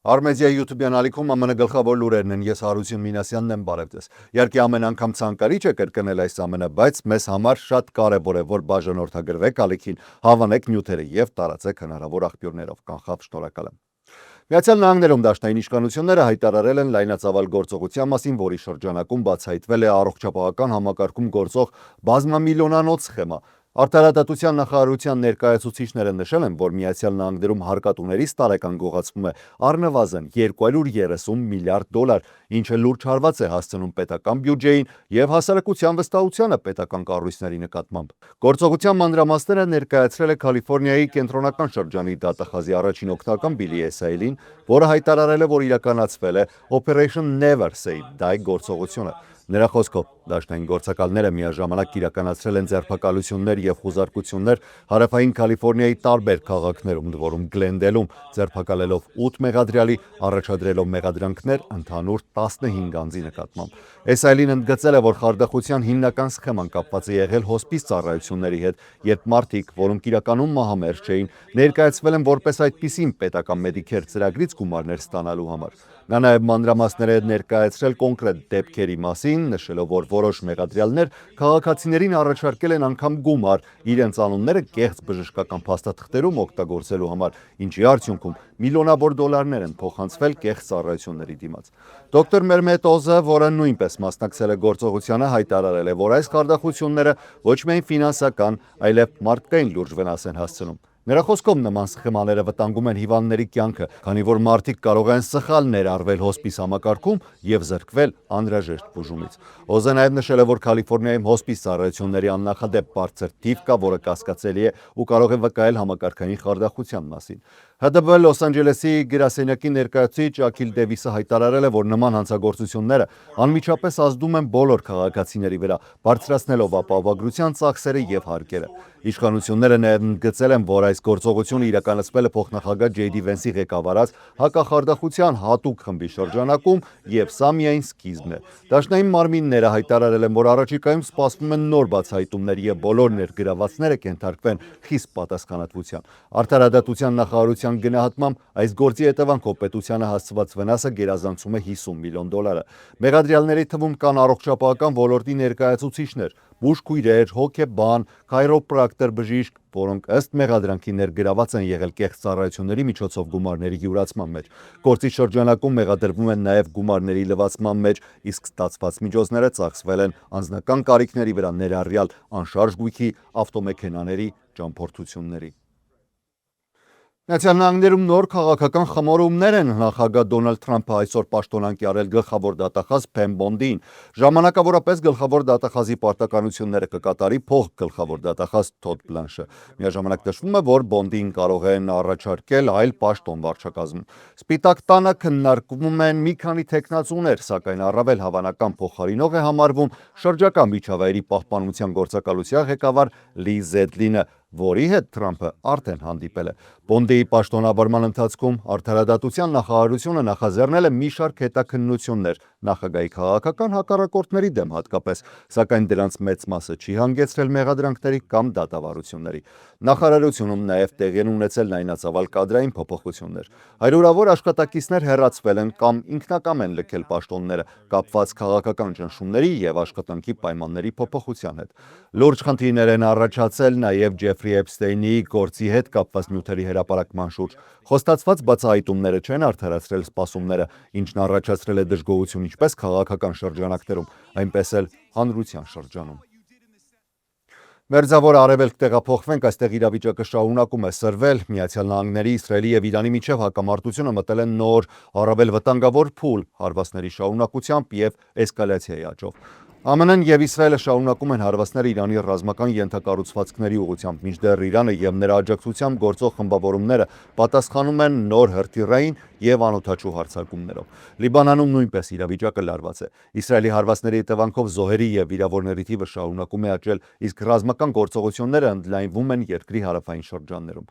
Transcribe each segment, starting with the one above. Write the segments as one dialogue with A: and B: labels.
A: Արմեզիայի YouTube-յան ալիքում ԱՄՆ գլխավոր լուրերն են, ես Հարություն Մինասյանն եմ, բարև ձեզ։ Իհարկե ամեն անգամ ցանկալի չէ կրկնել այս ամենը, բայց մեզ համար շատ կարևոր է, որ բաժանորդագրվեք ալիքին, հավանեք նյութերը եւ տարածեք հնարավոր աղբյուրներով։ Կանխավ, շնորհակալ եմ։ Միացյալ Նահանգներում դաշնային իշխանությունները հայտարարել են լայնածավալ գործողության մասին, որի շրջանակում բացահայտվել է առողջապահական համակարգում գործող բազմամիլիոնանոց սխեմա։ Արտարադատության նախարարության ներկայացուցիչները նշել են, որ Միացյալ Նահանգներում հարկատուներից տարեկան գողացվում է առնվազն $230 միլիարդ, ինչը լուրջ հարված է հասցնում պետական բյուջեին եւ հասարակության վստահությանը պետական կառույցների նկատմամբ։ Գործողության մանրամասները ներկայացրել է Կալիֆոռնիայի կենտրոնական շրջանի դատախազի առաջին օգնական Բիլի Էսայլին, որը հայտարարել է, որ իրականացվել է Operation Never Say Die գործողությունը։ Նրա խոսքով դաշնային գործակալները միաժամանակ իրականացրել են ձերբակալություններ եւ խուզարկություններ հարավային Կալիֆոռնիայի տարբեր քաղաքներում, որում Գլենդելում ձերբակալելով 8 մեղադրյալի, առաջադրելով մեղադրանքներ ընդհանուր 15 անձի նկատմամբ։ Էսայլին ընդգծել է, որ խարդախության հիմնական սխեման կապված է եղել հոսպիս ծառայությունների հետ, երբ մարդիկ, որոնք իրականում մահամերձ չէին, ներկայացվել են որպես այդպիսին պետական Medicare ծրագրից գումարներ ստանալու համար։ Նա նաև մանրամասներ է ներկայացրել կոնկրետ դեպքերի մասին, նշելով, որ որոշ մեղադրյալներ քաղաքացիներին առաջարկել են անգամ գումար իրենց անունները կեղծ բժշկական փաստաթղթերում օգտագործելու համար, ինչի արդյունքում միլիոնավոր դոլարներ են փոխանցվել կեղծ ծառայությունների դիմաց։ Դոկտոր Մերմեհետ Օզը, որը նույնպես մասնակցել է գործողությանը, հայտարարել է, որ այս խարդախությունները ոչ միայն ֆինանսական, այլև մարդկային լուրջ վնաս են հասցնում։ Նրա խոսքով նման սխեմաները վտանգում են հիվանդների կյանքը, քանի որ մարդիկ կարող են սխալ ներառվել հոսպիս համակարգում եւ զրկվել անհրաժեշտ բուժումից։ Օզը նաև նշել է, որ Կալիֆոռնիայում հոսպիս ծառայությունների աննախադեպ բարձր թիվ կա, որը կասկածելի է ու կարող է վկայել համակարգային խարդախության մասին։ ՀԴԲ Լոս Անջելեսի գրասենյակի ներկայացուցիչ Աքիլ Դեվիսը հայտարարել է, որ նման հանցագործությունները անմիջապես ազդում են բոլոր քաղաքացիների վրա, բարձրացնելով ապահովագրության ծախսերը եւ հարկերը։ Իշխանությունները նաև ընդգծել են, որ այս գործողությունը իրականացվել է փոխնախագահ Ջեյ Դի Վենսի ղեկավարած հակախարդախության հատուկ խմբի շրջանակում եւ սա միայն սկիզբն է։ Դաշնային մարմինները հայտարարել են, որ առաջիկայում սպասվում են նոր բացահայտումներ եւ բոլոր ներգրավվածները կենթարկվեն խիստ պատասխանատվության։ Արտարադատության նախարարության գնահատմամբ այս գործի հետևանքով պետությանը հասցված վնասը գերազանցում է $50 միլիոն։ Մեղադրյալների թվում կան առողջապահական ոլորտի ներկայացուցիչներ, բուժքույրեր, հոգեբան, քայրոպրակտոր բժիշկ, որոնք ըստ մեղադրանքի ներգրաված են եղել կեղծ ծառայությունների միջոցով գումարների յուրացման մեջ։ Գործի շրջանակում մեղադրվում են նաև գումարների լվացման մեջ, իսկ ստացված միջոցները ծախսվել են անձնական կարիքների վրա, ներառյալ անշարժ գույքի, ավտոմեքենաների, ճամփորդությունների։ Միացյալ Նահանգներում նոր քաղաքական խմորումներ են նախագահ Դոնալդ Թրամփը այսօր պաշտոնանկի արել գլխավոր դատախազ Փեմ Բոնդին։ Ժամանակավորապես գլխավոր դատախազի պարտականությունները կկատարի փոխգլխավոր դատախազ Թոդ Բլանշը։ Միաժամանակ նշվում է, որ Բոնդին կարող են առաջարկել այլ պաշտոն վարչակազմում։ Սպիտակ տանը քննարկվում են մի քանի թեկնածուներ, սակայն առավել հավանական փոխարինող է համարվում շրջակա միջավայրի պահպանության գործակալության ղեկավար Լի Զեդլինը, որի հետ Թրամփը արդեն հանդիպել է։ Բոնդիի պաշտոնավարման ընթացքում Արտարադատության նախարարությունը նախաձեռնել է մի շարք հետաքննություններ նախագահի քաղաքական հակառակորդների դեմ հատկապես, սակայն դրանց մեծ մասը չի հանգեցրել մեղադրանքների կամ դատավարությունների։ Նախարարությունում նաև տեղի են ունեցել լայնածավալ կադրային փոփոխություններ։ Հարյուրավոր աշխատակիցներ հեռացվել են կամ ինքնակամ են լքել պաշտոնները, կապված քաղաքական ճնշումների եւ աշխատանքի պայմանների փոփոխության հետ։ Լուրջ խնդիրներ են առաջացել նաև Ջեֆրի Էփստեյնի գործի հետ կապված նյութերի հրապարակման շուրջ։ Խոստացված բացահայտումները չեն արդարացրել սպասումները, ինչն առաջացրել է դժգոհություն ինչպես քաղաքական շրջանակներում, այնպես էլ հանրության շրջանում։ Մերձավոր Արևելք տեղափոխվենք, այստեղ իրավիճակը շարունակում է սրվել։ Միացյալ Նահանգների, Իսրայելի եւ Իրանի միջև հակամարտությունը մտել են նոր, առավել վտանգավոր փուլ հարվածների շարունակությամբ եւ էսկալացիայի աճով։ ԱՄՆ-ն եւ Իսրայելը շարունակում են հարվածներ Իրանի ռազմական ենթակառուցվածքների ուղղությամբ, մինչդեռ Իրանը եւ նրա աջակցությամբ գործող խմբավորումները պատասխանում են նոր հրթիռային եւ անօդաչու հարձակումներով։ Լիբանանում նույնպես իրավիճակը լարված է։ Իսրայելի հարվածների հետևանքով զոհերի եւ վիրավորների թիվը շարունակում է աճել, իսկ ռազմական գործողությունները ընդլայնվում են երկրի հարավային շրջաններում։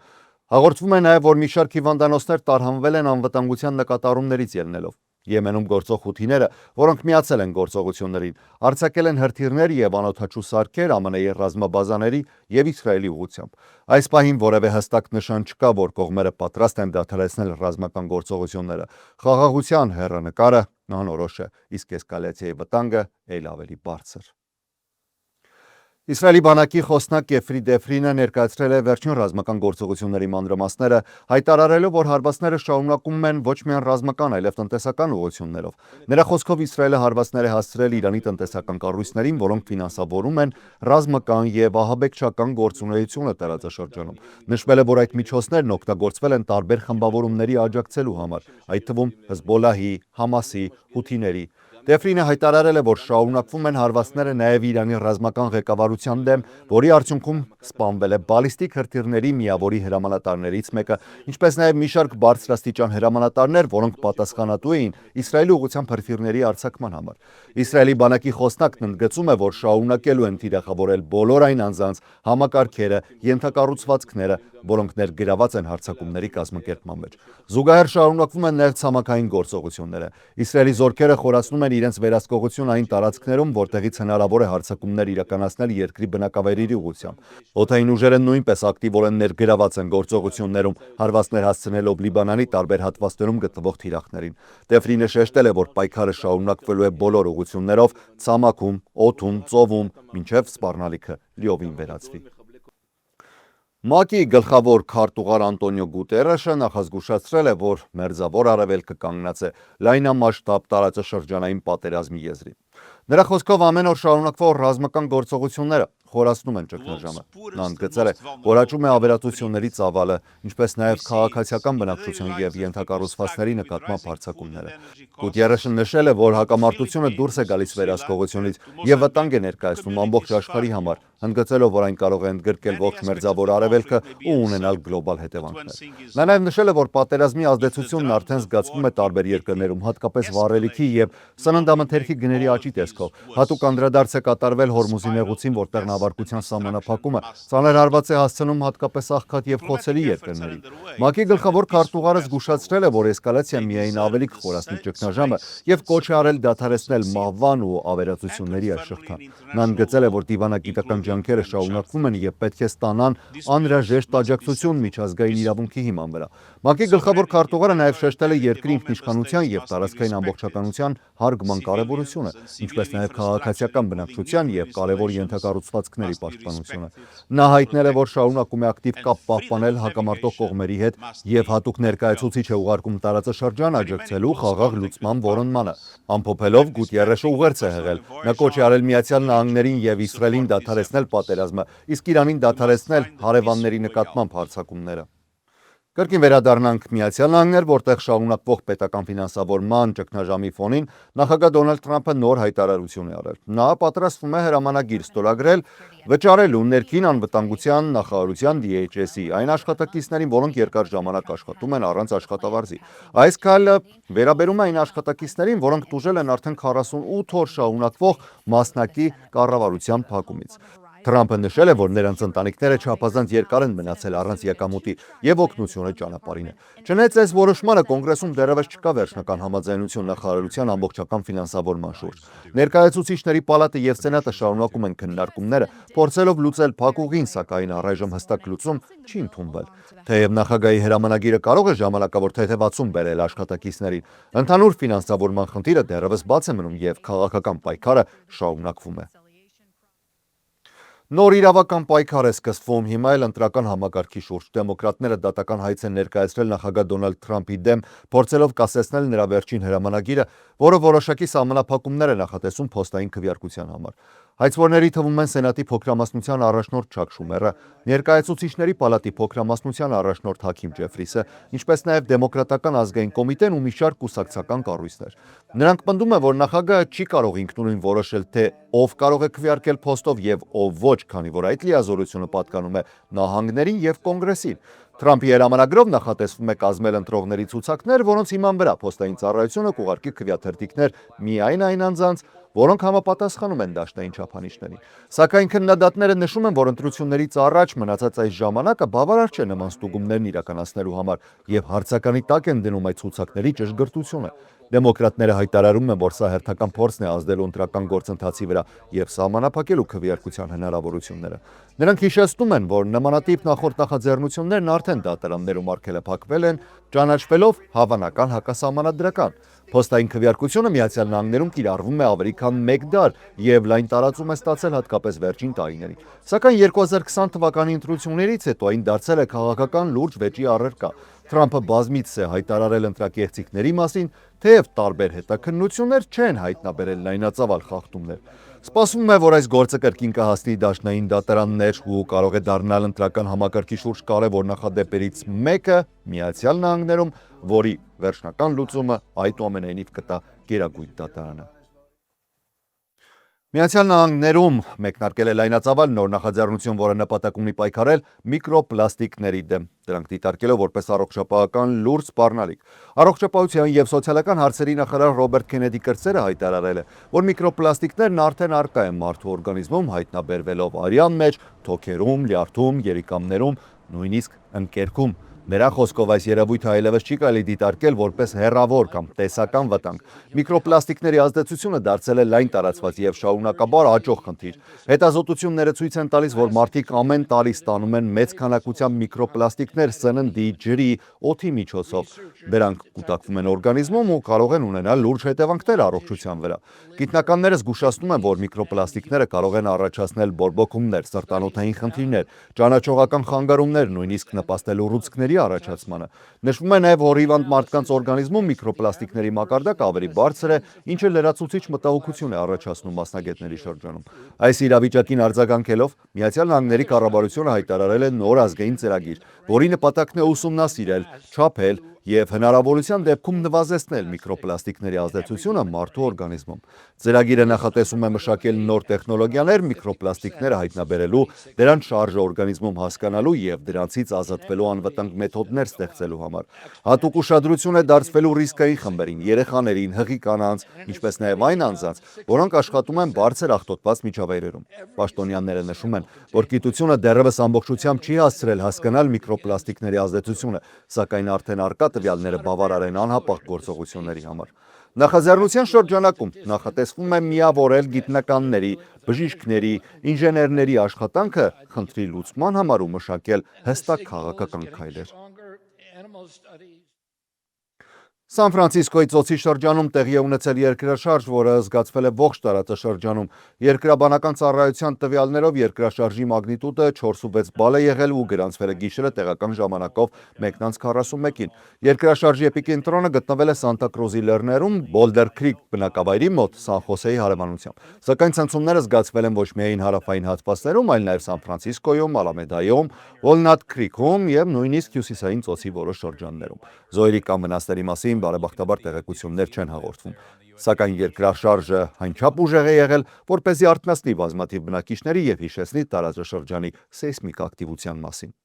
A: Հաղորդվում է նաև, որ մի շարք հիվանդանոցներ տարհանվել են անվտանգության նկատառումներից ելնելով։ Եմենում գործող հութիները, որոնք միացել են գործողություններին, արձակել են հրթիռներ եւ անօդաչու սարքեր ԱՄՆ-ի ռազմաբազաների եւ Իսրայելի ուղղությամբ։ Այս պահին որևէ հստակ նշան չկա, որ կողմերը պատրաստ են դադարեցնել ռազմական գործողությունները։ Խաղաղության հեռանկարը անորոշ է, իսկ էսկալացիայի վտանգը ել ավելի բարձր։ Իսրայելի բանակի խոսնակ Էֆրի Դեֆրինը ներկայացրել է վերջին ռազմական գործողությունների մանրամասները, հայտարարելով, որ հարվածները շարունակում են ոչ միայն ռազմական, այլև տնտեսական ուղղություններով։ Նրա խոսքով Իսրայելը հարվածներ է հասցրել Իրանի տնտեսական կառույցներին, որոնք ֆինանսավորում են ռազմական եւ ահաբեկչական գործունեությունը տարածաշրջանում։ Նշվել է, որ այդ միջոցներն օգտագործվել են տարբեր խմբավորումների աջակցելու համար, այդ թվում Հեզբոլլահի, Համասի, հութիների։ Դեֆրինը հայտարարել է, որ շարունակվում են հարվածները նաև Իրանի ռազմական ղեկավարության դեմ, որի արդյունքում սպանվել է բալիստիկ հրթիռների միավորի հրամանատարներից մեկը, ինչպես նաև մի շարք բարձրաստիճան հրամանատարներ, որոնք պատասխանատու էին Իսրայելի ուղղությամբ հրթիռների արձակման համար։ Իսրայելի բանակի խոսնակն ընդգծում է, որ շարունակելու են թիրախավորել բոլոր այն անձանց համակարգերը, ենթակառուցվածքները, որոնք ներգրաված են հարձակումների կազմակերպման մեջ։ Զուգահեռ շարունակվում են նաև ցամաքային գործողությունները։ Իսրայելի զորքերը խորացնում են իրենց վերահսկողությունը այն տարածքներում, որտեղից հնարավոր է հարձակումներ իրականացնել երկրի բնակավայրերի ուղղությամբ։ Օդային ուժերը նույնպես ակտիվորեն ներգրաված են գործողություններում, հարվածներ հասցնելով Լիբանանի տարբեր հատվածներում գտնվող թիրախներին։ Դեֆրինը շեշտել է, որ պայքարը շարունակվելու է բոլոր ուղղություններով՝ ցամաքում, օդում, ծովում, մինչև սպառնալիքը լիովին վերացվի։ ՄԱԿ-ի գլխավոր քարտուղար Անտոնիո Գուտերեշը նախազգուշացրել է, որ Մերձավոր Արևելքը կանգնած է լայնամասշտաբ տարածաշրջանային պատերազմի եզրին։ Նրա խոսքով ամեն օր շարունակվող ռազմական գործողությունները խորացնում են ճգնաժամը։ Նա ընդգծել է, որ աճում է ավերածությունների ծավալը, ինչպես նաև քաղաքացիական բնակչության եւ ենթակառուցվածքների նկատմամբ հարձակումները։ Գուտերեշը նշել է, որ հակամարտությունը դուրս է գալիս վերահսկողությունից եւ վտանգ է ներկայացնում ամբողջ աշխարհի համար, ընդգծելով, որ այն կարող է ընդգրկել ողջ Մերձավոր Արևելքը ու ունենալ գլոբալ հետևանքներ։ Նա նաև նշել է, որ պատերազմի ազդեցությունն արդեն զգացվում է տարբեր երկրներում, հատկապես վառելիքի եւ սննդամթերքի գների աճի տեսքով։ Հատուկ անդրադարձ է կատարվել Հորմուզի նեղուցին, որտեղ նավարկության սահմանափակումը ծանր հարված է հասցնում հատկապես աղքատ եւ խոցելի երկրներին։ ՄԱԿ-ի գլխավոր քարտուղարը զգուշացրել է, որ էսկալացիան միայն ավելի կխորացնի ճգնաժամը եւ կոչ է արել դադարեցնել մահվան ու ավերածությունների այս շղթան։ Նա ընդգծել է, որ դիվանագիտական ջանքերը շարունակվում են եւ պետք է ստանան անհրաժեշտ աջակցություն միջազգային իրավունքի հիման վրա։ ՄԱԿ-ի գլխավոր քարտուղարը նաև շեշտել է երկրի ինքնիշխանության եւ տարածքային ամբողջականության հարգման կարեւորությունը, ինչպես նաև քաղաքացիական բնակչության եւ կարևոր ենթակառուցվածքների պաշտպանությունը։ Նա հայտնել է, որ շարունակում է ակտիվ կապ պահպանել հակամարտող կողմերի հետ եւ հատուկ ներկայացուցիչ է ուղարկում տարածաշրջան աջակցելու խաղաղ լուծման որոնմանը։ Ամփոփելով Գուտերեշը ուղերձ է հղել։ Նա կոչ է արել Միացյալ Նահանգներին եւ Իսրայելին դադարեցնել պատերազմը, իսկ Իրանին դադարեցնել հարևանների նկատմամբ հարձակումները։ Կրկին վերադառնանք Միացյալ Նահանգներ, որտեղ շարունակվող պետական ֆինանսավորման ճգնաժամի ֆոնին նախագահ Դոնալդ Թրամփը նոր հայտարարություն է արել։ Նա պատրաստվում է հրամանագիր ստորագրել վճարելու ներքին անվտանգության նախարարության DHS-ի այն աշխատակիցներին, որոնք երկար ժամանակ աշխատում են առանց աշխատավարձի։ Այս քայլը վերաբերում է այն աշխատակիցներին, որոնք տուժել են արդեն 48 օր շարունակվող մասնակի կառավարության փակումից։ Թրամփը նշել է, որ նրանց ընտանիքները չափազանց երկար են մնացել առանց եկամուտի եւ օգնությունը ճանապարհին է։ Չնայած այս որոշմանը կոնգրեսում դեռևս չկա վերջնական համաձայնություն նախարարության ամբողջական ֆինանսավորման շուրջ։ Ներկայացուցիչների պալատը եւ սենատը շարունակում են քննարկումները, փորձելով լուծել փակուղին, սակայն առայժմ հստակ լուծում չի ընդունվել։ Թեև նախագահի հրամանագիրը կարող է ժամանակավոր թեթևացում բերել աշխատակիցներին, ընդհանուր ֆինանսավորման խնդիրը դեռևս բաց է մնում եւ քաղաքական պայքարը շարունակվում է։ Նոր իրավական պայքար է սկսվում հիմա էլ ընտրական համակարգի շուրջ։ Դեմոկրատները դատական հայց են ներկայացրել նախագահ Դոնալդ Թրամփի դեմ, փորձելով կասեցնել նրա վերջին հրամանագիրը, որը որոշակի սահմանափակումներ է նախատեսում փոստային քվեարկության համար։ Հայցվորների թվում են Սենատի փոքրամասնության առաջնորդ Չակ Շումերը, Ներկայացուցիչների պալատի փոքրամասնության առաջնորդ Հաքիմ Ջեֆրիսը, ինչպես նաև Դեմոկրատական ազգային կոմիտեն ու մի շարք կուսակցական կառույցներ։ Նրանք պնդում են, որ նախագահը չի կարող ինքնուրույն որոշել, թե ով կարող է քվեարկել փոստով եւ ով ոչ, քանի որ այդ լիազորությունը պատկանում է նահանգներին եւ կոնգրեսին։ Թրամփի հրամանագրով նախատեսվում է կազմել ընտրողների ցուցակներ, որոնց հիման վրա փոստային ծառայությունը կուղարկի քվեաթերթիկներ միայն այն անձանց, որոնք համապատասխանում են դաշտային չափանիշներին։ Սակայն քննադատները նշում են, որ ընտրություններից առաջ մնացած այս ժամանակը բավարար չէ նման ստուգումներն իրականացնելու համար եւ հարցականի տակ են դնում այդ ցուցակների ճշգրտությունը։ Դեմոկրատները հայտարարում են, որ սա հերթական փորձն է ազդելու ընտրական գործընթացի վրա եւ սահմանափակելու քվեարկության հնարավորությունները։ Նրանք հիշեցնում են, որ նմանատիպ նախորդ նախաձեռնություններն արդեն դատարաններում արգելափակվել են, ճանաչվելով հավանական հակասահմանադրական։ Փոստային քվեարկությունը Միացյալ Նահանգներում կիրառվում է ավելի քան 1 դար եւ լայն տարածում է ստացել հատկապես վերջին տարիներին։ Սակայն 2020 թվականի ընտրություններից հետո այն դարձել է քաղաքական լուրջ վեճի առարկա։ Թրամփը բազմիցս է հայտարարել ընտրակեղծիքների մասին, թեև տարբեր հետաքննություններ չեն հայտնաբերել լայնածավալ խախտումներ։ Սպասվում է, որ այս գործը կրկին կհասնի դաշնային դատարաններ ու կարող է դառնալ ընտրական համակարգի շուրջ կարևոր նախադեպերից մեկը Միացյալ Նահանգներում, որի վերջնական լուծումը այդուամենայնիվ կտա Գերագույն դատարանը։ Միացյալ Նահանգներում մեկնարկել է լայնածավալ նոր նախաձեռնություն, որը նպատակ ունի պայքարել միկրոպլաստիկների դեմ, դրանք դիտարկելով որպես առողջապահական լուրջ սպառնալիք։ Առողջապահության եւ սոցիալական հարցերի նախարար Ռոբերտ Քենեդի կրտսերը հայտարարել է, որ միկրոպլաստիկներն արդեն առկա են մարդու օրգանիզմում, հայտնաբերվելով արյան մեջ, թոքերում, լյարդում, երիկամներում, նույնիսկ ընկերքում։ Նրա խոսքով այս երևույթը այլևս չի կարելի դիտարկել որպես հեռավոր կամ տեսական վտանգ։ Միկրոպլաստիկների ազդեցությունը դարձել է լայն տարածված եւ շարունակաբար աճող խնդիր։ Հետազոտությունները ցույց են տալիս, որ մարդիկ ամեն տարի ստանում են մեծ քանակությամբ միկրոպլաստիկներ սննդի, ջրի, օդի միջոցով։ Դրանք կուտակվում են օրգանիզմում ու կարող են ունենալ լուրջ հետևանքներ առողջության վրա։ Գիտնականները զգուշացնում են, որ միկրոպլաստիկները կարող են առաջացնել բորբոքումներ, սրտանոթային խնդիրներ, ճանաչողական խանգարումներ, նույնիսկ նպաստել ուռուցքների առաջացմանը։ Նշվում է նաև, որ հիվանդ մարդկանց օրգանիզմում միկրոպլաստիկների մակարդակը ավելի բարձր է, ինչը լրացուցիչ մտահոգություն է առաջացնում մասնագետների շրջանում։ Այս իրավիճակին արձագանքելով Միացյալ Նահանգների կառավարությունը հայտարարել է նոր ազգային ծրագիր, որի նպատակն է ուսումնասիրել, չափել եւ հնարավորության դեպքում նվազեցնել միկրոպլաստիկների ազդեցությունը մարդու օրգանիզմում։ Ծրագիրը նախատեսում է մշակել նոր տեխնոլոգիաներ միկրոպլաստիկները հայտնաբերելու, դրանց շարժը օրգանիզմում հասկանալու եւ դրանցից ազատվելու անվտանգ մեթոդներ ստեղծելու համար։ Հատուկ ուշադրություն է դարձվելու ռիսկային խմբերին, երեխաներին, հղի կանանց, ինչպես նաեւ այն անձանց, որոնք աշխատում են բարձր աղտոտված միջավայրերում։ Պաշտոնյաները նշում են, որ գիտությունը դեռևս ամբողջությամբ չի հասցրել հասկանալ միկրոպլաստիկների ազդեցությունը, սակայն արդեն առկա տվյալները բավարար են անհապաղ գործողությունների համար։ Նախաձեռնության շրջանակում նախատեսվում է միավորել գիտնականների, բժիշկների, ինժեներների աշխատանքը խնդրի լուծման համար ու մշակել հստակ քաղաքական քայլեր։ Սան Ֆրանցիսկոյի ծոցի շրջանում տեղի է ունեցել երկրաշարժ, որը զգացվել է ողջ տարածաշրջանում։ Երկրաբանական ծառայության տվյալներով երկրաշարժի մագնիտուդը 4.6 բալ է եղել ու գրանցվել է գիշերը տեղական ժամանակով 1:41-ին։ Երկրաշարժի էպիկենտրոնը գտնվել է Սանտա Կրուզի լեռներում, Բոլդեր Քրիք բնակավայրի մոտ, Սան Խոսեի հարևանությամբ։ Սակայն ցնցումները զգացվել են ոչ միայն հարավային հատվածներում, այլ նաև Սան Ֆրանցիսկոյում, Ալամեդայում, Վոլնատ Քրիքում եւ նույնիսկ հյուսիսային ծոցի որոշ շրջաններում։ Զոհերի կամ վնասների մասին բարեբախտաբար տեղեկություններ չեն հաղորդվում, սակայն երկրաշարժը այնչափ ուժեղ է եղել, որպեսզի արթնացնի բազմաթիվ բնակիչների եւ հիշեցնի տարածաշրջանի սեյսմիկ ակտիվության մասին։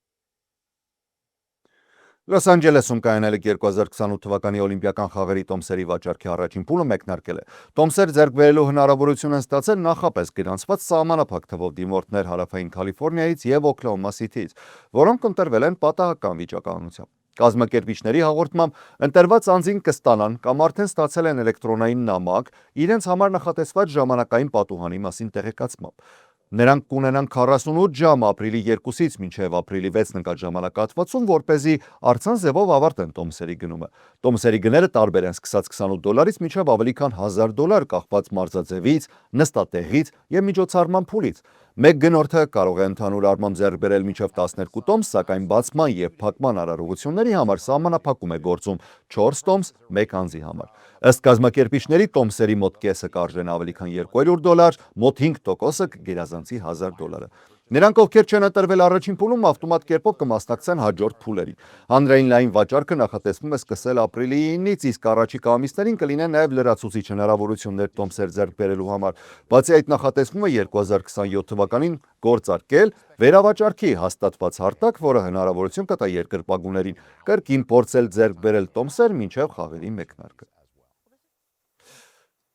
A: Լոս Անջելեսում կայանալիք 2028 թվականի օլիմպիական խաղերի տոմսերի վաճառքի առաջին փուլը մեկնարկել է։ Տոմսեր ձեռք բերելու հնարավորություն են ստացել նախապես գրանցված սահմանափակ թվով դիմորդներ հարավային Կալիֆոռնիայից եւ Օքլահոմա Սիթիից, որոնք ընտրվել են պատահական վիճակահանությամբ։ Կազմակերպիչների հաղորդմամբ ընտրված անձին կստանան կամ արդեն ստացել են էլեկտրոնային նամակ իրենց համար նախատեսված ժամանակային պատուհանի մասին տեղեկացմամբ։ Նրանք կունենան 48 ժամ ապրիլի 2-ից մինչև ապրիլի 6 ընկած ժամանակահատվածում, որպեսզի առցան ձևով ավարտեն տոմսերի գնումը։ Տոմսերի գները տարբեր են սկսած $28-ից մինչև ավելի քան $1000 կախված մարզաձևից, նստատեղից եւ միջոցառման փուլից։ Մեկ գնորդը կարող է ընդհանուր առմամբ ձեռք բերել մինչև 12 տոմս, սակայն բացման եւ փակման արարողությունների համար սահմանափակում է գործում 4 տոմս 1 անձի համար։ Ըստ կազմակերպիչների տոմսերի մոտ կեսը կարժեն ավելի քան $200, մոտ 5%-ը կգերազանցի $1000։ Նրանք, ովքեր չեն ընտրվել առաջին փուլում, ավտոմատ կերպով կմասնակցեն հաջորդ փուլերին։ Հանրային լայն վաճառքը նախատեսվում է սկսել ապրիլի 9-ից, իսկ առաջիկա ամիսներին կլինեն նաև լրացուցիչ հնարավորություններ տոմսեր ձեռք բերելու համար։ Բացի այդ, նախատեսվում է 2027 թվականին գործարկել վերավաճառքի հաստատված հարթակ, որը հնարավորություն կտա երկրպագուներին կրկին փորձել ձեռք բերել տոմսեր մինչև խաղերի մեկնարկը։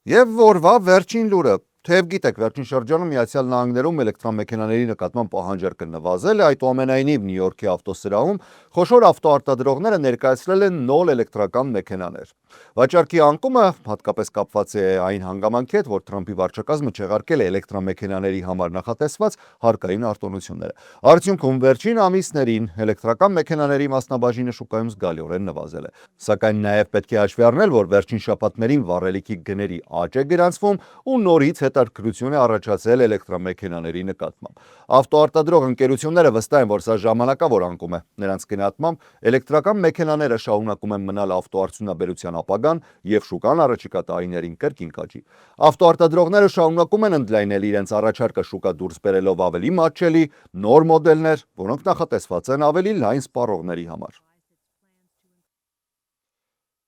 A: Եվ օրվա վերջին լուրը։ Թեև գիտեք, վերջին շրջանում Միացյալ Նահանգներում էլեկտրամեքենաների նկատմամբ պահանջարկը նվազել է, այդուամենայնիվ Նյու Յորքի ավտոսրահում խոշոր ավտոարտադրողները ներկայացրել են նոր էլեկտրական մեքենաներ։ Վաճառքի անկումը հատկապես կապված է այն հանգամանքի հետ, որ Թրամփի վարչակազմը չեղարկել է էլեկտրամեքենաների համար նախատեսված հարկային արտոնությունները։ Արդյունքում վերջին ամիսներին էլեկտրական մեքենաների մասնաբաժինը շուկայում զգալիորեն նվազել է։ Սակայն նաև պետք է հաշվի առնել, որ վերջին շաբաթներին վառելիքի գների աճ է գրանցվում ու նորից հետաքրքրություն է առաջացել էլեկտրամեքենաների նկատմամբ։ Ավտոարտադրող ընկերությունները վստահ են, որ սա ժամանակավոր անկում է։ Նրանց գնահատմամբ էլեկտրական մեքենաները շարունակում են մնալ ավտոարդյունաբերության ապագան եւ շուկան առաջիկա տարիներին կրկին կաճի։ Ավտոարտադրողները շարունակում են ընդլայնել իրենց առաջարկը շուկա դուրս բերելով ավելի մատչելի նոր մոդելներ, որոնք նախատեսված են ավելի լայն սպառողների համար։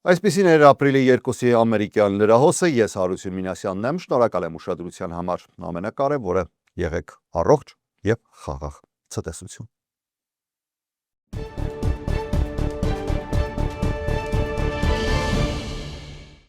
A: Այսպիսին էր ապրիլի 2-ի ամերիկյան լրահոսը, ես Հարություն Մինասյանն եմ, շնորհակալ եմ ուշադրության համար, ամենակարևորը եղեք առողջ եւ խաղաղ ցտեսություն։